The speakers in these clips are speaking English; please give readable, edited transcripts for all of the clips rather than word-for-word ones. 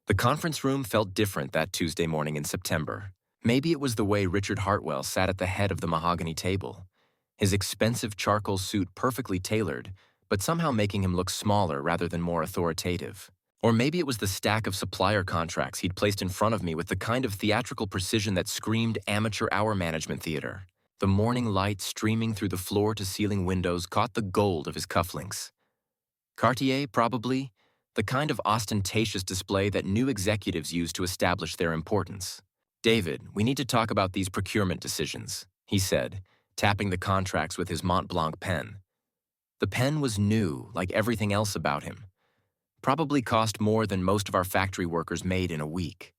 The conference room felt different that Tuesday morning in September. Maybe it was the way Richard Hartwell sat at the head of the mahogany table, his expensive charcoal suit perfectly tailored, but somehow making him look smaller rather than more authoritative. Or maybe it was the stack of supplier contracts he'd placed in front of me with the kind of theatrical precision that screamed amateur hour management theater. The morning light streaming through the floor-to-ceiling windows caught the gold of his cufflinks. Cartier, probably, the kind of ostentatious display that new executives use to establish their importance. "David, we need to talk about these procurement decisions," he said, tapping the contracts with his Mont Blanc pen. The pen was new, like everything else about him. Probably cost more than most of our factory workers made in a week.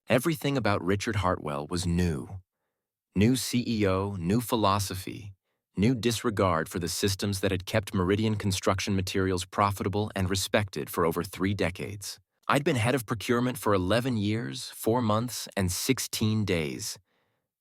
Everything about Richard Hartwell was new. New CEO, new philosophy, new disregard for the systems that had kept Meridian Construction Materials profitable and respected for over 3 decades. I'd been head of procurement for 11 years, 4 months, and 16 days.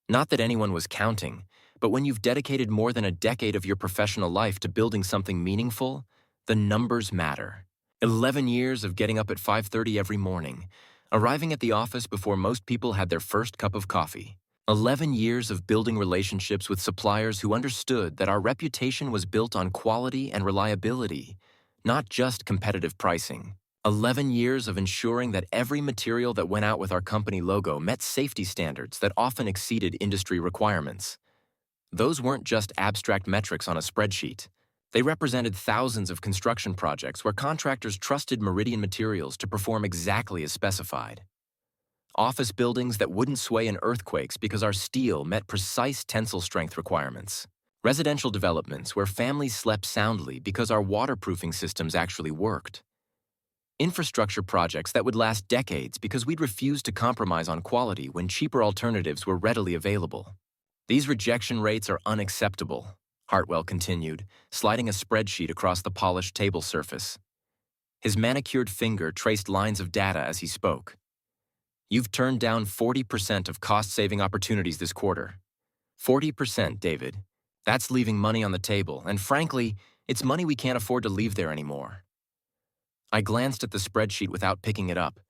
Not that anyone was counting, but when you've dedicated more than a decade of your professional life to building something meaningful, the numbers matter. 11 years of getting up at 5:30 every morning, arriving at the office before most people had their first cup of coffee. 11 years of building relationships with suppliers who understood that our reputation was built on quality and reliability, not just competitive pricing. 11 years of ensuring that every material that went out with our company logo met safety standards that often exceeded industry requirements. Those weren't just abstract metrics on a spreadsheet. They represented thousands of construction projects where contractors trusted Meridian Materials to perform exactly as specified. Office buildings that wouldn't sway in earthquakes because our steel met precise tensile strength requirements. Residential developments where families slept soundly because our waterproofing systems actually worked. Infrastructure projects that would last decades because we'd refused to compromise on quality when cheaper alternatives were readily available. "These rejection rates are unacceptable," Hartwell continued, sliding a spreadsheet across the polished table surface. His manicured finger traced lines of data as he spoke. "You've turned down 40% of cost-saving opportunities this quarter. 40%, David. That's leaving money on the table, and frankly, it's money we can't afford to leave there anymore." I glanced at the spreadsheet without picking it up,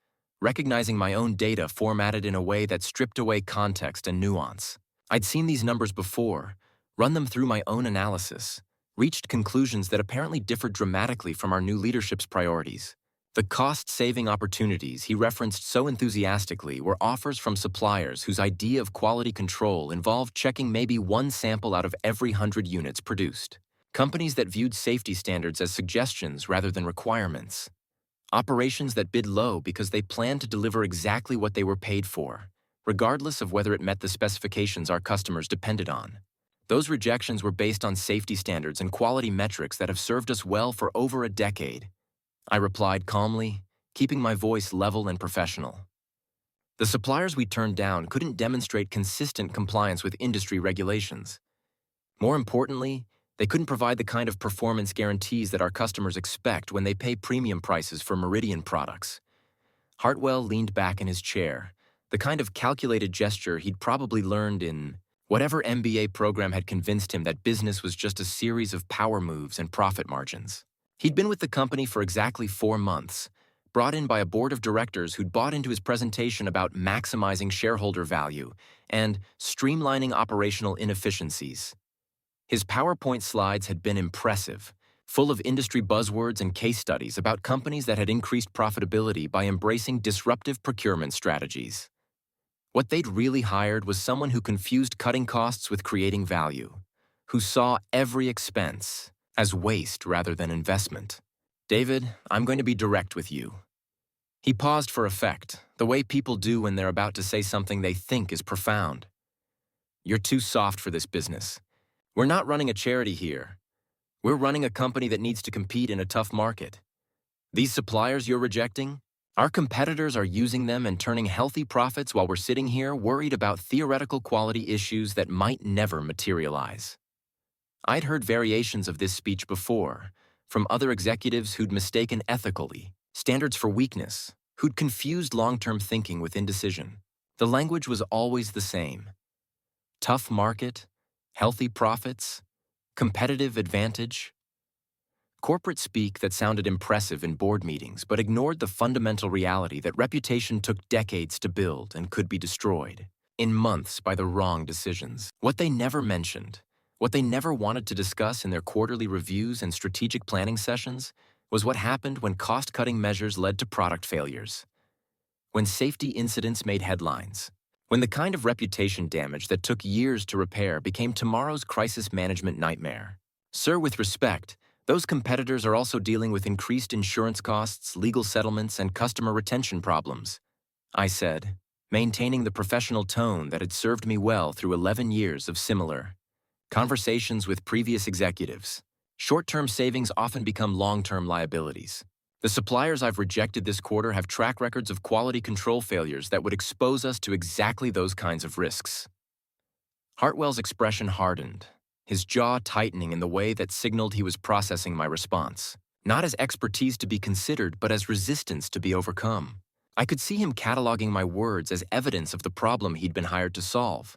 recognizing my own data formatted in a way that stripped away context and nuance. I'd seen these numbers before, run them through my own analysis, reached conclusions that apparently differed dramatically from our new leadership's priorities. The cost-saving opportunities he referenced so enthusiastically were offers from suppliers whose idea of quality control involved checking maybe one sample out of every 100 units produced. Companies that viewed safety standards as suggestions rather than requirements. Operations that bid low because they planned to deliver exactly what they were paid for, regardless of whether it met the specifications our customers depended on. Those rejections were based on safety standards and quality metrics that have served us well for over a decade. I replied calmly, keeping my voice level and professional. The suppliers we turned down couldn't demonstrate consistent compliance with industry regulations. More importantly, they couldn't provide the kind of performance guarantees that our customers expect when they pay premium prices for Meridian products. Hartwell leaned back in his chair, the kind of calculated gesture he'd probably learned in whatever MBA program had convinced him that business was just a series of power moves and profit margins. He'd been with the company for exactly 4 months, brought in by a board of directors who'd bought into his presentation about maximizing shareholder value and streamlining operational inefficiencies. His PowerPoint slides had been impressive, full of industry buzzwords and case studies about companies that had increased profitability by embracing disruptive procurement strategies. What they'd really hired was someone who confused cutting costs with creating value, who saw every expense as waste rather than investment. "David, I'm going to be direct with you." He paused for effect, the way people do when they're about to say something they think is profound. "You're too soft for this business. We're not running a charity here. We're running a company that needs to compete in a tough market. These suppliers you're rejecting, our competitors are using them and turning healthy profits while we're sitting here worried about theoretical quality issues that might never materialize." I'd heard variations of this speech before, from other executives who'd mistaken ethically standards for weakness, who'd confused long-term thinking with indecision. The language was always the same. Tough market, healthy profits, competitive advantage. Corporate speak that sounded impressive in board meetings but ignored the fundamental reality that reputation took decades to build and could be destroyed in months by the wrong decisions. What they never mentioned, what they never wanted to discuss in their quarterly reviews and strategic planning sessions, was what happened when cost-cutting measures led to product failures, when safety incidents made headlines, when the kind of reputation damage that took years to repair became tomorrow's crisis management nightmare. Sir, with respect, those competitors are also dealing with increased insurance costs, legal settlements, and customer retention problems, I said, maintaining the professional tone that had served me well through 11 years of similar conversations with previous executives. Short-term savings often become long-term liabilities. The suppliers I've rejected this quarter have track records of quality control failures that would expose us to exactly those kinds of risks. Hartwell's expression hardened, his jaw tightening in the way that signaled he was processing my response, not as expertise to be considered, but as resistance to be overcome. I could see him cataloging my words as evidence of the problem he'd been hired to solve.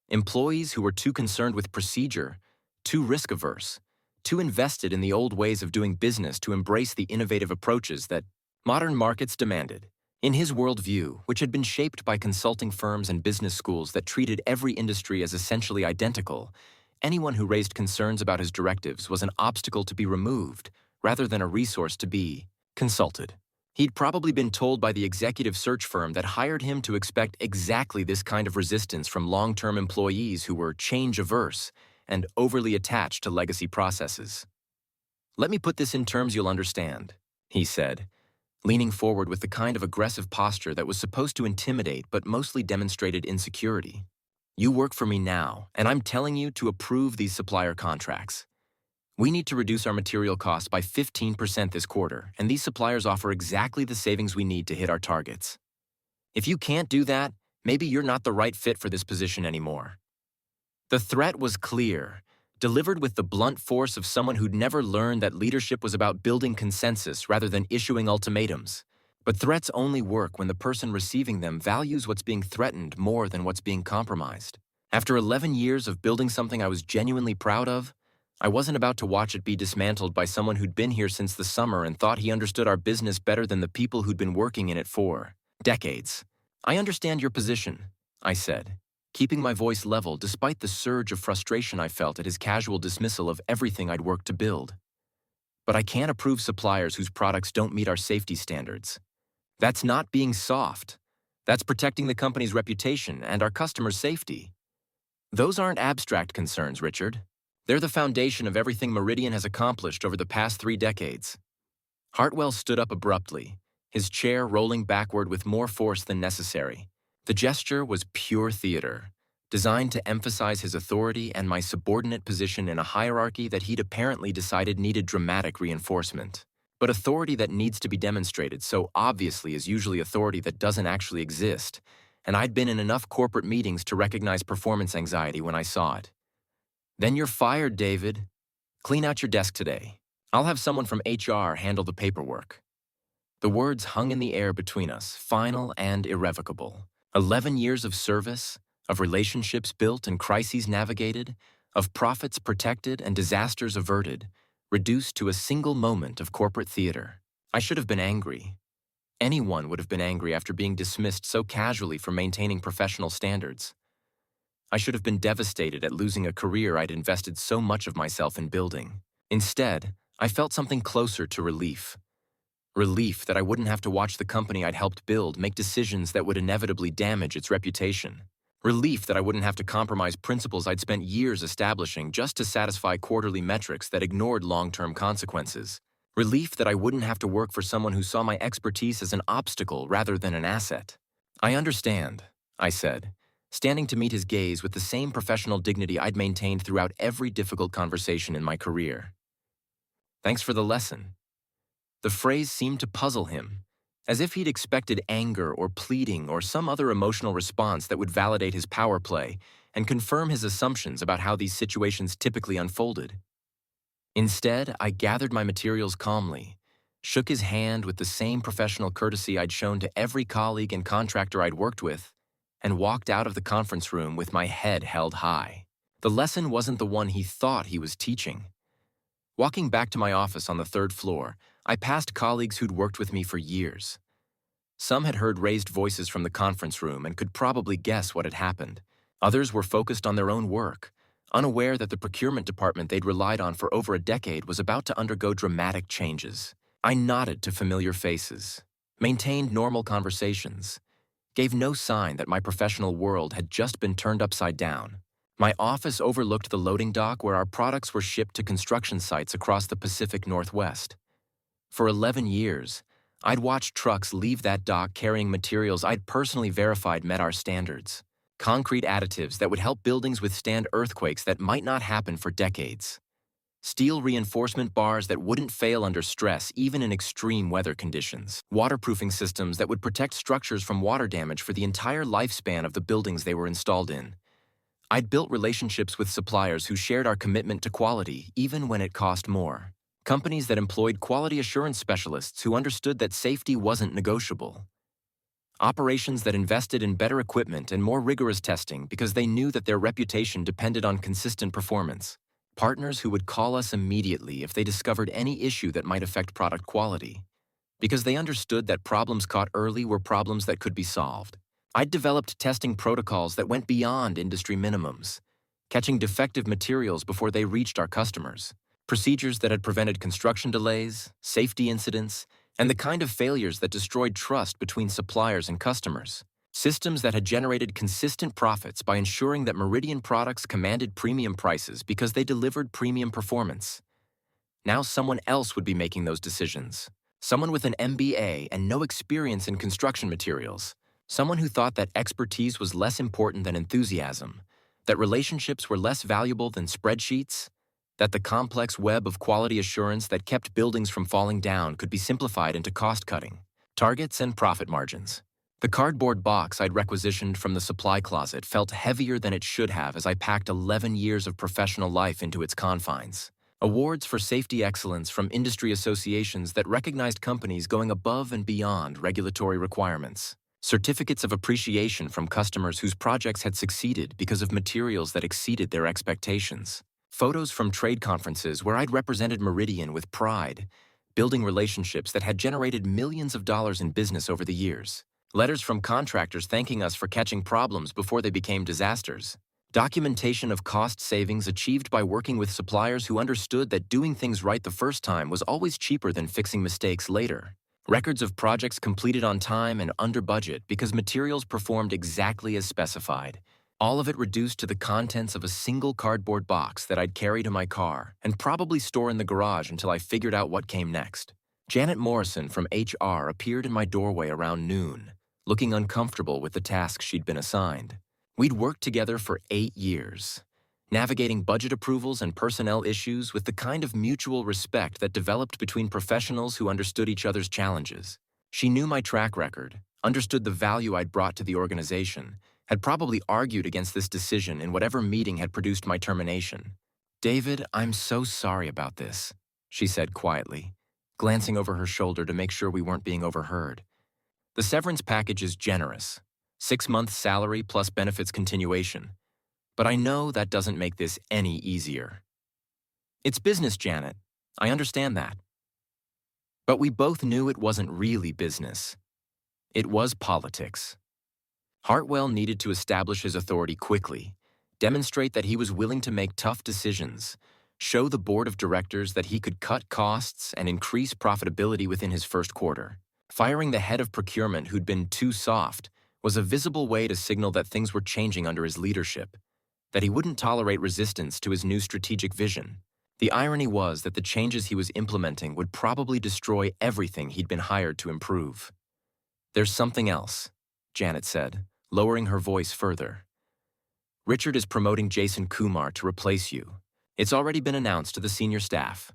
Employees who were too concerned with procedure, too risk-averse, too invested in the old ways of doing business to embrace the innovative approaches that modern markets demanded. In his worldview, which had been shaped by consulting firms and business schools that treated every industry as essentially identical, anyone who raised concerns about his directives was an obstacle to be removed rather than a resource to be consulted. He'd probably been told by the executive search firm that hired him to expect exactly this kind of resistance from long-term employees who were change-averse and overly attached to legacy processes. "Let me put this in terms you'll understand," he said, leaning forward with the kind of aggressive posture that was supposed to intimidate but mostly demonstrated insecurity. "You work for me now, and I'm telling you to approve these supplier contracts. We need to reduce our material costs by 15% this quarter, and these suppliers offer exactly the savings we need to hit our targets. If you can't do that, maybe you're not the right fit for this position anymore." The threat was clear, delivered with the blunt force of someone who'd never learned that leadership was about building consensus rather than issuing ultimatums. But threats only work when the person receiving them values what's being threatened more than what's being compromised. After 11 years of building something I was genuinely proud of, I wasn't about to watch it be dismantled by someone who'd been here since the summer and thought he understood our business better than the people who'd been working in it for decades. "I understand your position," I said, keeping my voice level despite the surge of frustration I felt at his casual dismissal of everything I'd worked to build. "But I can't approve suppliers whose products don't meet our safety standards. That's not being soft. That's protecting the company's reputation and our customers' safety. Those aren't abstract concerns, Richard. They're the foundation of everything Meridian has accomplished over the past 3 decades. Hartwell stood up abruptly, his chair rolling backward with more force than necessary. The gesture was pure theater, designed to emphasize his authority and my subordinate position in a hierarchy that he'd apparently decided needed dramatic reinforcement. But authority that needs to be demonstrated so obviously is usually authority that doesn't actually exist, and I'd been in enough corporate meetings to recognize performance anxiety when I saw it. "Then you're fired, David. Clean out your desk today. I'll have someone from HR handle the paperwork." The words hung in the air between us, final and irrevocable. 11 years of service, of relationships built and crises navigated, of profits protected and disasters averted, reduced to a single moment of corporate theater. I should have been angry. Anyone would have been angry after being dismissed so casually for maintaining professional standards. I should have been devastated at losing a career I'd invested so much of myself in building. Instead, I felt something closer to relief. Relief that I wouldn't have to watch the company I'd helped build make decisions that would inevitably damage its reputation. Relief that I wouldn't have to compromise principles I'd spent years establishing just to satisfy quarterly metrics that ignored long-term consequences. Relief that I wouldn't have to work for someone who saw my expertise as an obstacle rather than an asset. "I understand," I said, standing to meet his gaze with the same professional dignity I'd maintained throughout every difficult conversation in my career. "Thanks for the lesson." The phrase seemed to puzzle him, as if he'd expected anger or pleading or some other emotional response that would validate his power play and confirm his assumptions about how these situations typically unfolded. Instead, I gathered my materials calmly, shook his hand with the same professional courtesy I'd shown to every colleague and contractor I'd worked with, and walked out of the conference room with my head held high. The lesson wasn't the one he thought he was teaching. Walking back to my office on the third floor, I passed colleagues who'd worked with me for years. Some had heard raised voices from the conference room and could probably guess what had happened. Others were focused on their own work, unaware that the procurement department they'd relied on for over a decade was about to undergo dramatic changes. I nodded to familiar faces, maintained normal conversations, gave no sign that my professional world had just been turned upside down. My office overlooked the loading dock where our products were shipped to construction sites across the Pacific Northwest. For 11 years, I'd watched trucks leave that dock carrying materials I'd personally verified met our standards. Concrete additives that would help buildings withstand earthquakes that might not happen for decades. Steel reinforcement bars that wouldn't fail under stress even in extreme weather conditions. Waterproofing systems that would protect structures from water damage for the entire lifespan of the buildings they were installed in. I'd built relationships with suppliers who shared our commitment to quality even when it cost more. Companies that employed quality assurance specialists who understood that safety wasn't negotiable. Operations that invested in better equipment and more rigorous testing because they knew that their reputation depended on consistent performance. Partners who would call us immediately if they discovered any issue that might affect product quality, because they understood that problems caught early were problems that could be solved. I'd developed testing protocols that went beyond industry minimums, catching defective materials before they reached our customers. Procedures that had prevented construction delays, safety incidents, and the kind of failures that destroyed trust between suppliers and customers. Systems that had generated consistent profits by ensuring that Meridian products commanded premium prices because they delivered premium performance. Now someone else would be making those decisions. Someone with an MBA and no experience in construction materials. Someone who thought that expertise was less important than enthusiasm, that relationships were less valuable than spreadsheets, that the complex web of quality assurance that kept buildings from falling down could be simplified into cost-cutting, targets, and profit margins. The cardboard box I'd requisitioned from the supply closet felt heavier than it should have as I packed 11 years of professional life into its confines. Awards for safety excellence from industry associations that recognized companies going above and beyond regulatory requirements. Certificates of appreciation from customers whose projects had succeeded because of materials that exceeded their expectations. Photos from trade conferences where I'd represented Meridian with pride, building relationships that had generated millions of dollars in business over the years. Letters from contractors thanking us for catching problems before they became disasters. Documentation of cost savings achieved by working with suppliers who understood that doing things right the first time was always cheaper than fixing mistakes later. Records of projects completed on time and under budget because materials performed exactly as specified. All of it reduced to the contents of a single cardboard box that I'd carry to my car and probably store in the garage until I figured out what came next. Janet Morrison from HR appeared in my doorway around noon, looking uncomfortable with the task she'd been assigned. We'd worked together for 8 years, navigating budget approvals and personnel issues with the kind of mutual respect that developed between professionals who understood each other's challenges. She knew my track record, understood the value I'd brought to the organization, had probably argued against this decision in whatever meeting had produced my termination. "David, I'm so sorry about this," she said quietly, glancing over her shoulder to make sure we weren't being overheard. "The severance package is generous, 6-month salary plus benefits continuation. But I know that doesn't make this any easier." "It's business, Janet. I understand that." But we both knew it wasn't really business. It was politics. Hartwell needed to establish his authority quickly, demonstrate that he was willing to make tough decisions, show the board of directors that he could cut costs and increase profitability within his first quarter. Firing the head of procurement who'd been too soft was a visible way to signal that things were changing under his leadership, that he wouldn't tolerate resistance to his new strategic vision. The irony was that the changes he was implementing would probably destroy everything he'd been hired to improve. "There's something else," Janet said, lowering her voice further. "Richard is promoting Jason Kumar to replace you. It's already been announced to the senior staff.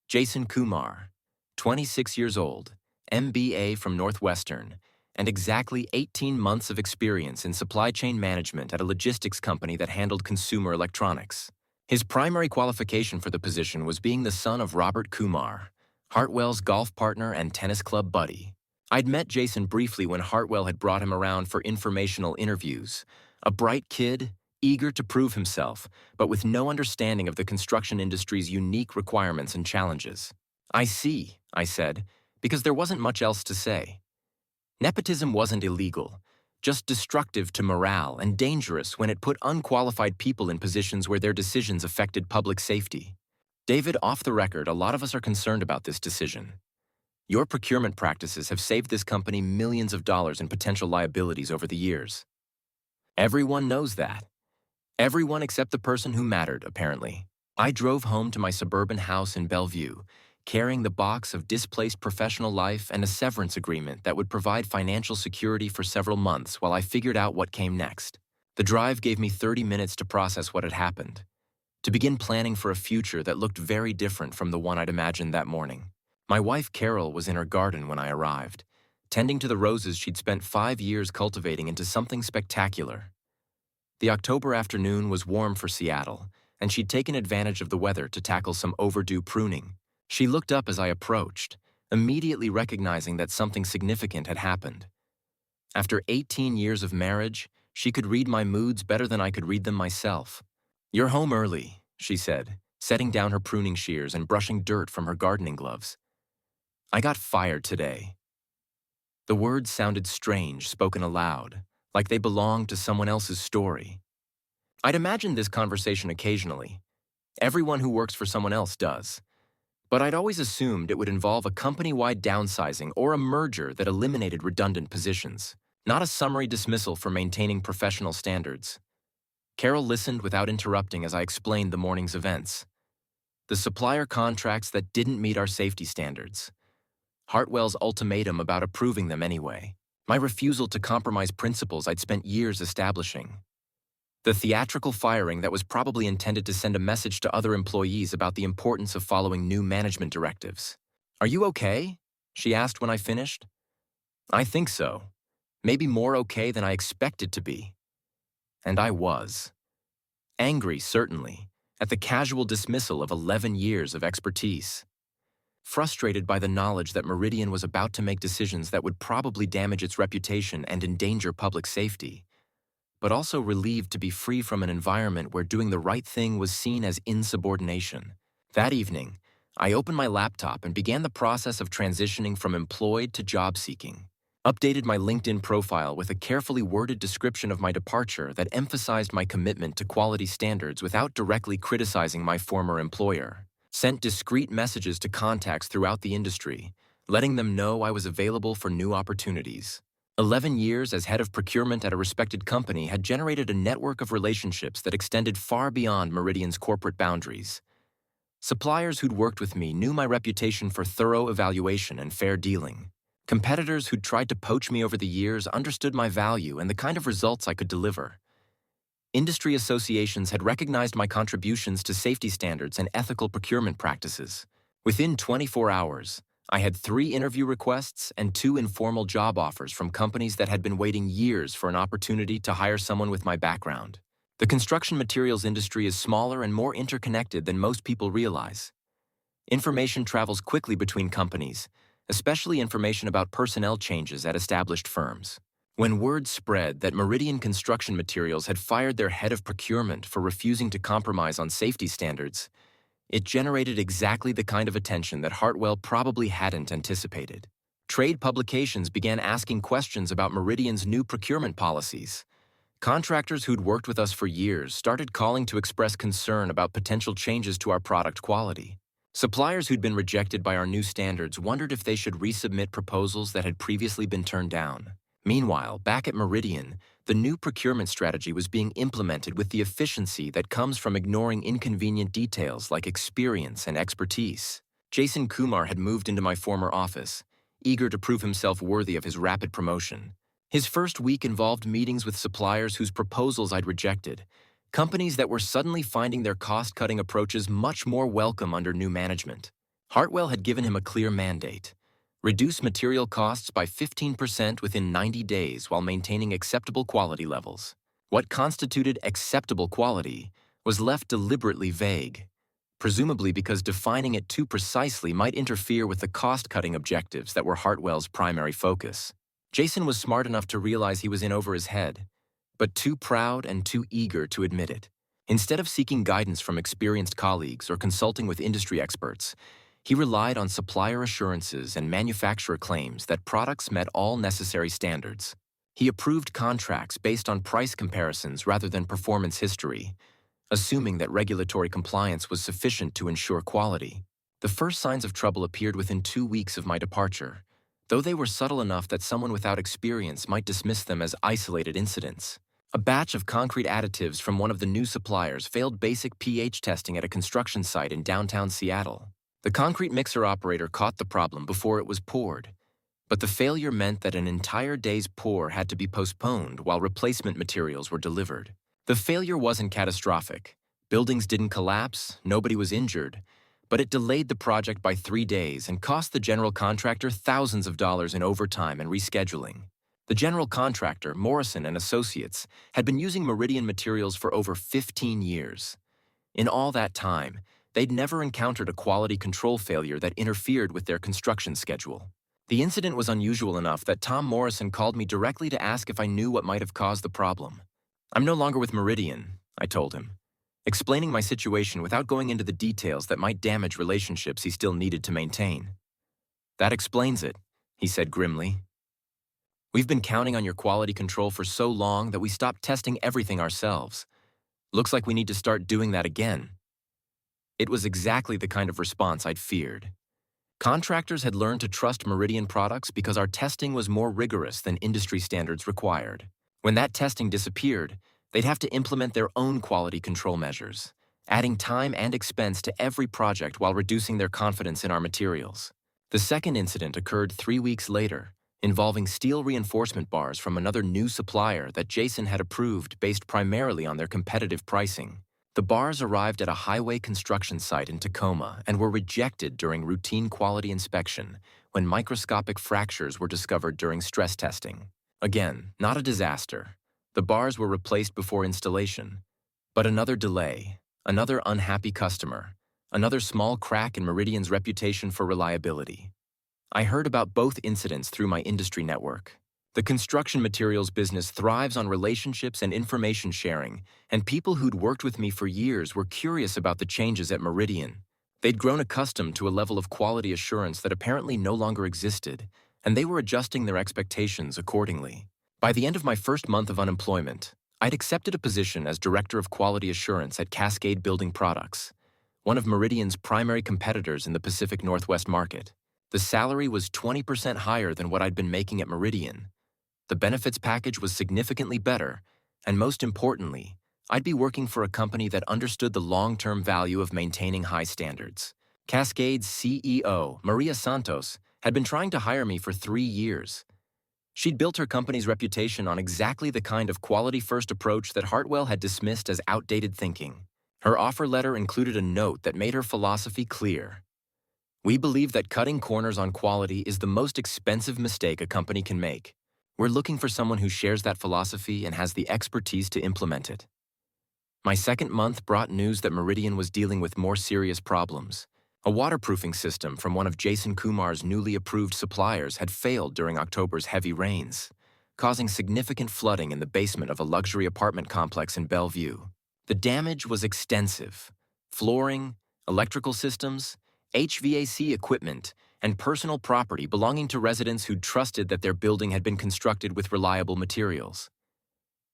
Jason Kumar, 26 years old, MBA from Northwestern, and exactly 18 months of experience in supply chain management at a logistics company that handled consumer electronics. His primary qualification for the position was being the son of Robert Kumar, Hartwell's golf partner and tennis club buddy. I'd met Jason briefly when Hartwell had brought him around for informational interviews. A bright kid, eager to prove himself, but with no understanding of the construction industry's unique requirements and challenges. "I see," I said, because there wasn't much else to say. Nepotism wasn't illegal, just destructive to morale and dangerous when it put unqualified people in positions where their decisions affected public safety. "David, off the record, a lot of us are concerned about this decision. Your procurement practices have saved this company millions of dollars in potential liabilities over the years." Everyone knows that. Everyone except the person who mattered, apparently. I drove home to my suburban house in Bellevue, carrying the box of displaced professional life and a severance agreement that would provide financial security for several months while I figured out what came next. The drive gave me 30 minutes to process what had happened, to begin planning for a future that looked very different from the one I'd imagined that morning. My wife Carol was in her garden when I arrived, tending to the roses she'd spent 5 years cultivating into something spectacular. The October afternoon was warm for Seattle, and she'd taken advantage of the weather to tackle some overdue pruning. She looked up as I approached, immediately recognizing that something significant had happened. After 18 years of marriage, she could read my moods better than I could read them myself. "You're home early," she said, setting down her pruning shears and brushing dirt from her gardening gloves. "I got fired today." The words sounded strange, spoken aloud, like they belonged to someone else's story. I'd imagined this conversation occasionally. Everyone who works for someone else does. But I'd always assumed it would involve a company-wide downsizing or a merger that eliminated redundant positions, not a summary dismissal for maintaining professional standards. Carol listened without interrupting as I explained the morning's events. The supplier contracts that didn't meet our safety standards. Hartwell's ultimatum about approving them anyway. My refusal to compromise principles I'd spent years establishing. The theatrical firing that was probably intended to send a message to other employees about the importance of following new management directives. "Are you okay?" she asked when I finished. "I think so. Maybe more okay than I expected to be." And I was. Angry, certainly, at the casual dismissal of 11 years of expertise. Frustrated by the knowledge that Meridian was about to make decisions that would probably damage its reputation and endanger public safety, but also relieved to be free from an environment where doing the right thing was seen as insubordination. That evening, I opened my laptop and began the process of transitioning from employed to job seeking. Updated my LinkedIn profile with a carefully worded description of my departure that emphasized my commitment to quality standards without directly criticizing my former employer. Sent discreet messages to contacts throughout the industry, letting them know I was available for new opportunities. 11 years as head of procurement at a respected company had generated a network of relationships that extended far beyond Meridian's corporate boundaries. Suppliers who'd worked with me knew my reputation for thorough evaluation and fair dealing. Competitors who'd tried to poach me over the years understood my value and the kind of results I could deliver. Industry associations had recognized my contributions to safety standards and ethical procurement practices. Within 24 hours, I had 3 interview requests and 2 informal job offers from companies that had been waiting years for an opportunity to hire someone with my background. The construction materials industry is smaller and more interconnected than most people realize. Information travels quickly between companies, especially information about personnel changes at established firms. When word spread that Meridian Construction Materials had fired their head of procurement for refusing to compromise on safety standards, it generated exactly the kind of attention that Hartwell probably hadn't anticipated. Trade publications began asking questions about Meridian's new procurement policies. Contractors who'd worked with us for years started calling to express concern about potential changes to our product quality. Suppliers who'd been rejected by our new standards wondered if they should resubmit proposals that had previously been turned down. Meanwhile, back at Meridian, the new procurement strategy was being implemented with the efficiency that comes from ignoring inconvenient details like experience and expertise. Jason Kumar had moved into my former office, eager to prove himself worthy of his rapid promotion. His first week involved meetings with suppliers whose proposals I'd rejected, companies that were suddenly finding their cost-cutting approaches much more welcome under new management. Hartwell had given him a clear mandate: reduce material costs by 15% within 90 days while maintaining acceptable quality levels. What constituted acceptable quality was left deliberately vague, presumably because defining it too precisely might interfere with the cost-cutting objectives that were Hartwell's primary focus. Jason was smart enough to realize he was in over his head. but too proud and too eager to admit it. Instead of seeking guidance from experienced colleagues or consulting with industry experts, he relied on supplier assurances and manufacturer claims that products met all necessary standards. He approved contracts based on price comparisons rather than performance history, assuming that regulatory compliance was sufficient to ensure quality. The first signs of trouble appeared within 2 weeks of my departure, though they were subtle enough that someone without experience might dismiss them as isolated incidents. A batch of concrete additives from one of the new suppliers failed basic pH testing at a construction site in downtown Seattle. The concrete mixer operator caught the problem before it was poured, but the failure meant that an entire day's pour had to be postponed while replacement materials were delivered. The failure wasn't catastrophic. Buildings didn't collapse, nobody was injured, but it delayed the project by 3 days and cost the general contractor thousands of dollars in overtime and rescheduling. The general contractor, Morrison and Associates, had been using Meridian materials for over 15 years. In all that time, they'd never encountered a quality control failure that interfered with their construction schedule. The incident was unusual enough that Tom Morrison called me directly to ask if I knew what might have caused the problem. "I'm no longer with Meridian," I told him, explaining my situation without going into the details that might damage relationships he still needed to maintain. "That explains it," he said grimly. "We've been counting on your quality control for so long that we stopped testing everything ourselves. Looks like we need to start doing that again." It was exactly the kind of response I'd feared. Contractors had learned to trust Meridian products because our testing was more rigorous than industry standards required. When that testing disappeared, they'd have to implement their own quality control measures, adding time and expense to every project while reducing their confidence in our materials. The second incident occurred 3 weeks later, involving steel reinforcement bars from another new supplier that Jason had approved based primarily on their competitive pricing. The bars arrived at a highway construction site in Tacoma and were rejected during routine quality inspection when microscopic fractures were discovered during stress testing. Again, not a disaster. The bars were replaced before installation. But another delay, another unhappy customer, another small crack in Meridian's reputation for reliability. I heard about both incidents through my industry network. The construction materials business thrives on relationships and information sharing, and people who'd worked with me for years were curious about the changes at Meridian. They'd grown accustomed to a level of quality assurance that apparently no longer existed, and they were adjusting their expectations accordingly. By the end of my first month of unemployment, I'd accepted a position as Director of Quality Assurance at Cascade Building Products, one of Meridian's primary competitors in the Pacific Northwest market. The salary was 20% higher than what I'd been making at Meridian. The benefits package was significantly better, and most importantly, I'd be working for a company that understood the long-term value of maintaining high standards. Cascade's CEO, Maria Santos, had been trying to hire me for 3 years. She'd built her company's reputation on exactly the kind of quality-first approach that Hartwell had dismissed as outdated thinking. Her offer letter included a note that made her philosophy clear. "We believe that cutting corners on quality is the most expensive mistake a company can make. We're looking for someone who shares that philosophy and has the expertise to implement it." My second month brought news that Meridian was dealing with more serious problems. A waterproofing system from one of Jason Kumar's newly approved suppliers had failed during October's heavy rains, causing significant flooding in the basement of a luxury apartment complex in Bellevue. The damage was extensive. Flooring, electrical systems, HVAC equipment, and personal property belonging to residents who'd trusted that their building had been constructed with reliable materials.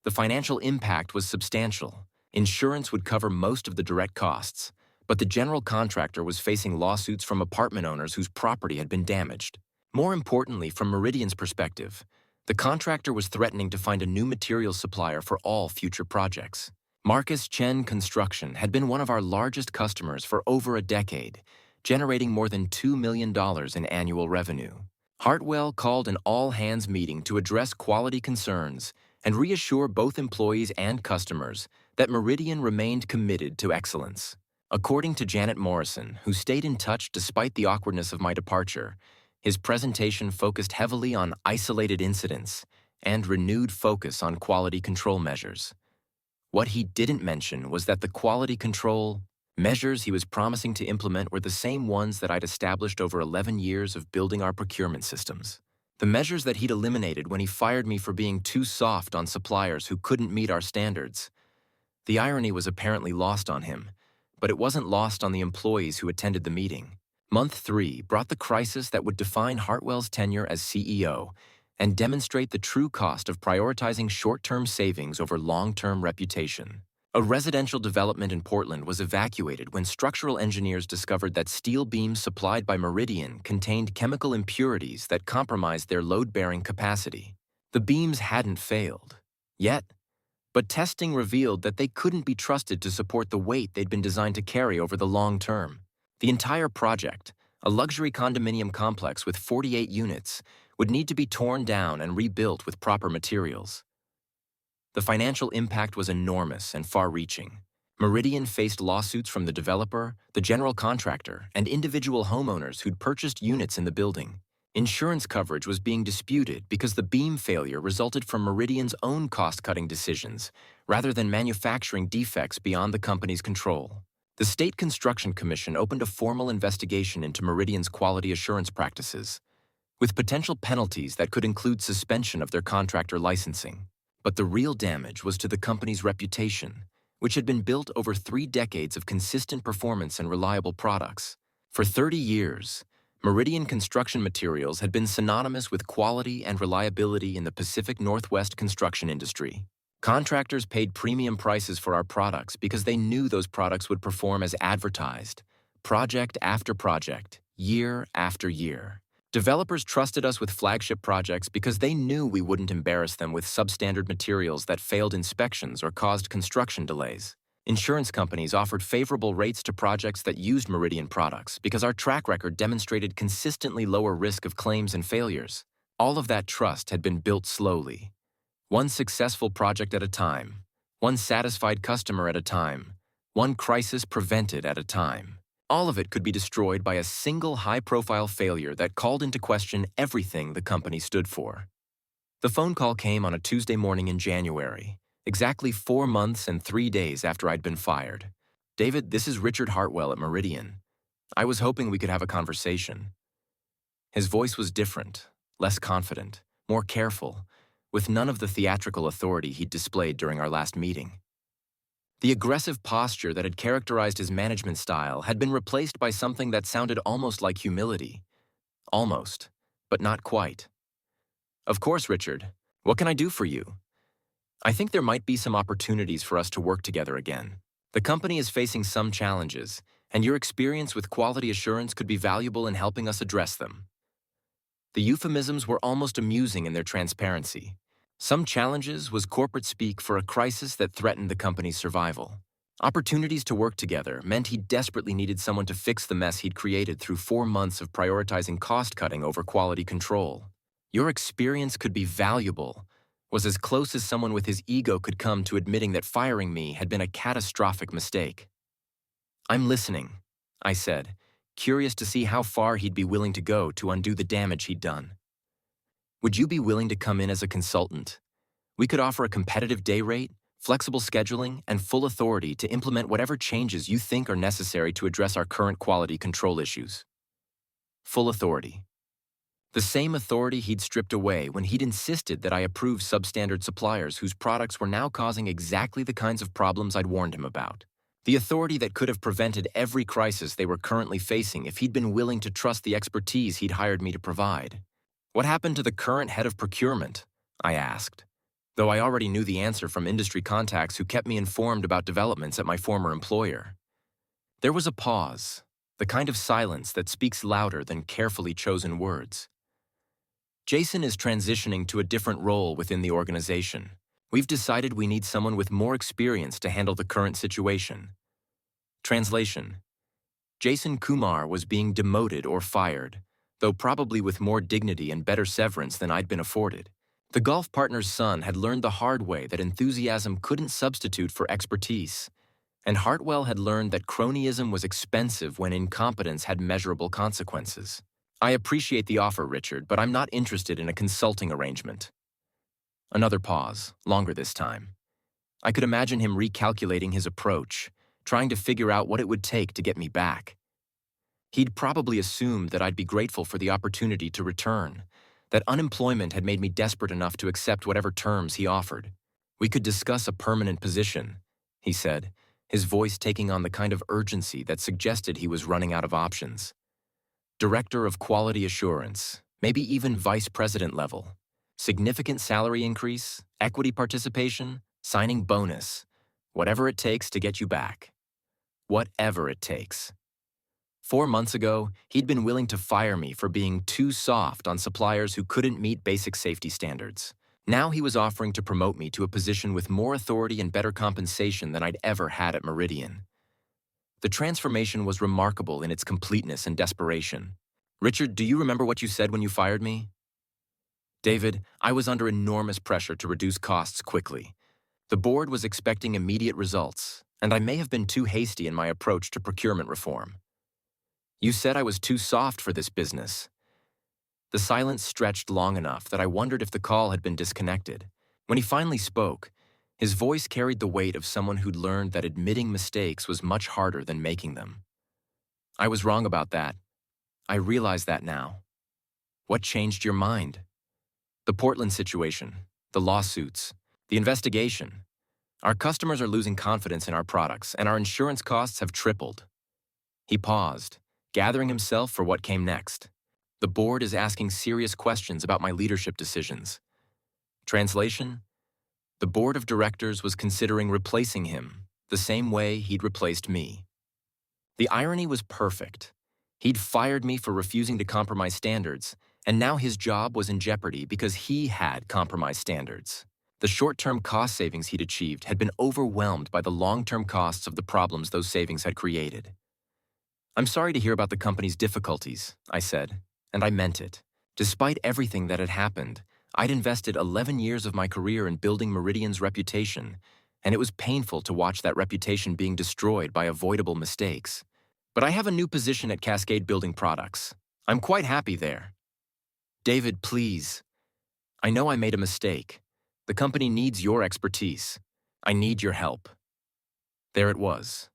The financial impact was substantial. Insurance would cover most of the direct costs, but the general contractor was facing lawsuits from apartment owners whose property had been damaged. More importantly, from Meridian's perspective, the contractor was threatening to find a new materials supplier for all future projects. Marcus Chen Construction had been one of our largest customers for over a decade, generating more than $2 million in annual revenue. Hartwell called an all-hands meeting to address quality concerns and reassure both employees and customers that Meridian remained committed to excellence. According to Janet Morrison, who stayed in touch despite the awkwardness of my departure, his presentation focused heavily on isolated incidents and renewed focus on quality control measures. What he didn't mention was that the quality control measures he was promising to implement were the same ones that I'd established over 11 years of building our procurement systems. The measures that he'd eliminated when he fired me for being too soft on suppliers who couldn't meet our standards. The irony was apparently lost on him, but it wasn't lost on the employees who attended the meeting. Month 3 brought the crisis that would define Hartwell's tenure as CEO and demonstrate the true cost of prioritizing short-term savings over long-term reputation. A residential development in Portland was evacuated when structural engineers discovered that steel beams supplied by Meridian contained chemical impurities that compromised their load-bearing capacity. The beams hadn't failed yet, but testing revealed that they couldn't be trusted to support the weight they'd been designed to carry over the long term. The entire project, a luxury condominium complex with 48 units, would need to be torn down and rebuilt with proper materials. The financial impact was enormous and far-reaching. Meridian faced lawsuits from the developer, the general contractor, and individual homeowners who'd purchased units in the building. Insurance coverage was being disputed because the beam failure resulted from Meridian's own cost-cutting decisions, rather than manufacturing defects beyond the company's control. The State Construction Commission opened a formal investigation into Meridian's quality assurance practices, with potential penalties that could include suspension of their contractor licensing. But the real damage was to the company's reputation, which had been built over 3 decades of consistent performance and reliable products. For 30 years, Meridian Construction Materials had been synonymous with quality and reliability in the Pacific Northwest construction industry. Contractors paid premium prices for our products because they knew those products would perform as advertised, project after project, year after year. Developers trusted us with flagship projects because they knew we wouldn't embarrass them with substandard materials that failed inspections or caused construction delays. Insurance companies offered favorable rates to projects that used Meridian products because our track record demonstrated consistently lower risk of claims and failures. All of that trust had been built slowly. One successful project at a time, one satisfied customer at a time, one crisis prevented at a time. All of it could be destroyed by a single high-profile failure that called into question everything the company stood for. The phone call came on a Tuesday morning in January, exactly 4 months and 3 days after I'd been fired. "David, this is Richard Hartwell at Meridian. I was hoping we could have a conversation." His voice was different, less confident, more careful, with none of the theatrical authority he'd displayed during our last meeting. The aggressive posture that had characterized his management style had been replaced by something that sounded almost like humility. Almost, but not quite. "Of course, Richard. What can I do for you? I think there might be some opportunities for us to work together again. The company is facing some challenges, and your experience with quality assurance could be valuable in helping us address them." The euphemisms were almost amusing in their transparency. Some challenges was corporate speak for a crisis that threatened the company's survival. Opportunities to work together meant he desperately needed someone to fix the mess he'd created through 4 months of prioritizing cost-cutting over quality control. "Your experience could be valuable," was as close as someone with his ego could come to admitting that firing me had been a catastrophic mistake. "I'm listening," I said, curious to see how far he'd be willing to go to undo the damage he'd done. "Would you be willing to come in as a consultant? We could offer a competitive day rate, flexible scheduling, and full authority to implement whatever changes you think are necessary to address our current quality control issues." Full authority. The same authority he'd stripped away when he'd insisted that I approve substandard suppliers whose products were now causing exactly the kinds of problems I'd warned him about. The authority that could have prevented every crisis they were currently facing if he'd been willing to trust the expertise he'd hired me to provide. "What happened to the current head of procurement?" I asked, though I already knew the answer from industry contacts who kept me informed about developments at my former employer. There was a pause, the kind of silence that speaks louder than carefully chosen words. "Jason is transitioning to a different role within the organization. We've decided we need someone with more experience to handle the current situation." Translation: Jason Kumar was being demoted or fired, though probably with more dignity and better severance than I'd been afforded. The golf partner's son had learned the hard way that enthusiasm couldn't substitute for expertise, and Hartwell had learned that cronyism was expensive when incompetence had measurable consequences. "I appreciate the offer, Richard, but I'm not interested in a consulting arrangement." Another pause, longer this time. I could imagine him recalculating his approach, trying to figure out what it would take to get me back. He'd probably assumed that I'd be grateful for the opportunity to return, that unemployment had made me desperate enough to accept whatever terms he offered. "We could discuss a permanent position," he said, his voice taking on the kind of urgency that suggested he was running out of options. "Director of Quality Assurance, maybe even vice president level. Significant salary increase, equity participation, signing bonus. Whatever it takes to get you back. Whatever it takes." 4 months ago, he'd been willing to fire me for being too soft on suppliers who couldn't meet basic safety standards. Now he was offering to promote me to a position with more authority and better compensation than I'd ever had at Meridian. The transformation was remarkable in its completeness and desperation. "Richard, do you remember what you said when you fired me?" "David, I was under enormous pressure to reduce costs quickly. The board was expecting immediate results, and I may have been too hasty in my approach to procurement reform. You said I was too soft for this business." The silence stretched long enough that I wondered if the call had been disconnected. When he finally spoke, his voice carried the weight of someone who'd learned that admitting mistakes was much harder than making them. "I was wrong about that. I realize that now." "What changed your mind?" "The Portland situation, the lawsuits, the investigation. Our customers are losing confidence in our products, and our insurance costs have tripled." He paused, gathering himself for what came next. "The board is asking serious questions about my leadership decisions." Translation: the board of directors was considering replacing him the same way he'd replaced me. The irony was perfect. He'd fired me for refusing to compromise standards, and now his job was in jeopardy because he had compromised standards. The short-term cost savings he'd achieved had been overwhelmed by the long-term costs of the problems those savings had created. "I'm sorry to hear about the company's difficulties," I said, and I meant it. Despite everything that had happened, I'd invested 11 years of my career in building Meridian's reputation, and it was painful to watch that reputation being destroyed by avoidable mistakes. "But I have a new position at Cascade Building Products. I'm quite happy there." "David, please. I know I made a mistake. The company needs your expertise. I need your help." There it was.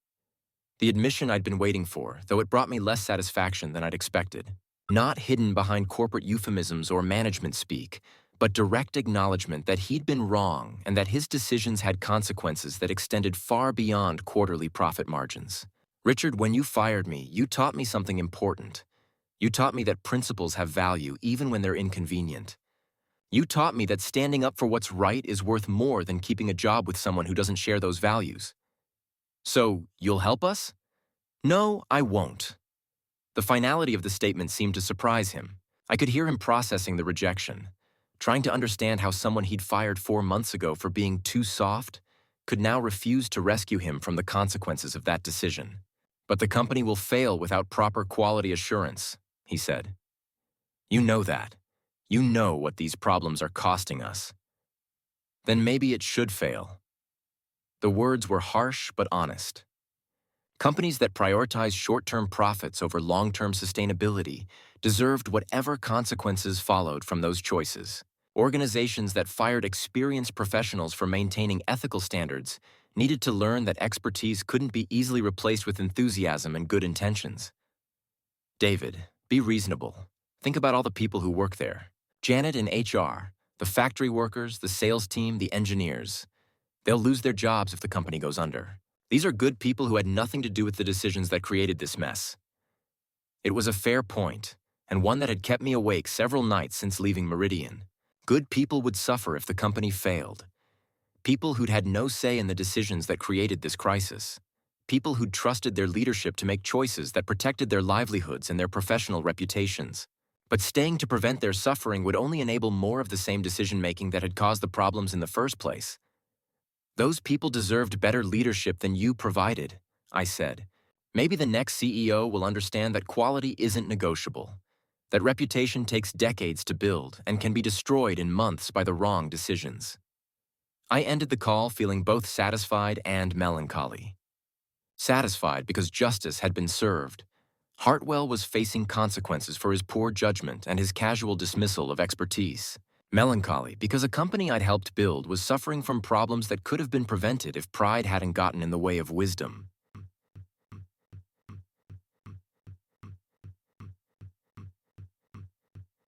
The admission I'd been waiting for, though it brought me less satisfaction than I'd expected. Not hidden behind corporate euphemisms or management speak, but direct acknowledgement that he'd been wrong and that his decisions had consequences that extended far beyond quarterly profit margins. "Richard, when you fired me, you taught me something important. You taught me that principles have value even when they're inconvenient. You taught me that standing up for what's right is worth more than keeping a job with someone who doesn't share those values. So, you'll help us?" "No, I won't." The finality of the statement seemed to surprise him. I could hear him processing the rejection, trying to understand how someone he'd fired 4 months ago for being too soft could now refuse to rescue him from the consequences of that decision. "But the company will fail without proper quality assurance," he said. "You know that. You know what these problems are costing us." "Then maybe it should fail." The words were harsh but honest. Companies that prioritize short-term profits over long-term sustainability deserved whatever consequences followed from those choices. Organizations that fired experienced professionals for maintaining ethical standards needed to learn that expertise couldn't be easily replaced with enthusiasm and good intentions. "David, be reasonable. Think about all the people who work there. Janet in HR, the factory workers, the sales team, the engineers. They'll lose their jobs if the company goes under. These are good people who had nothing to do with the decisions that created this mess." It was a fair point, and one that had kept me awake several nights since leaving Meridian. Good people would suffer if the company failed. People who'd had no say in the decisions that created this crisis. People who'd trusted their leadership to make choices that protected their livelihoods and their professional reputations. But staying to prevent their suffering would only enable more of the same decision-making that had caused the problems in the first place. "Those people deserved better leadership than you provided," I said. "Maybe the next CEO will understand that quality isn't negotiable, that reputation takes decades to build and can be destroyed in months by the wrong decisions." I ended the call feeling both satisfied and melancholy. Satisfied because justice had been served. Hartwell was facing consequences for his poor judgment and his casual dismissal of expertise. Melancholy because a company I'd helped build was suffering from problems that could have been prevented if pride hadn't gotten in the way of wisdom.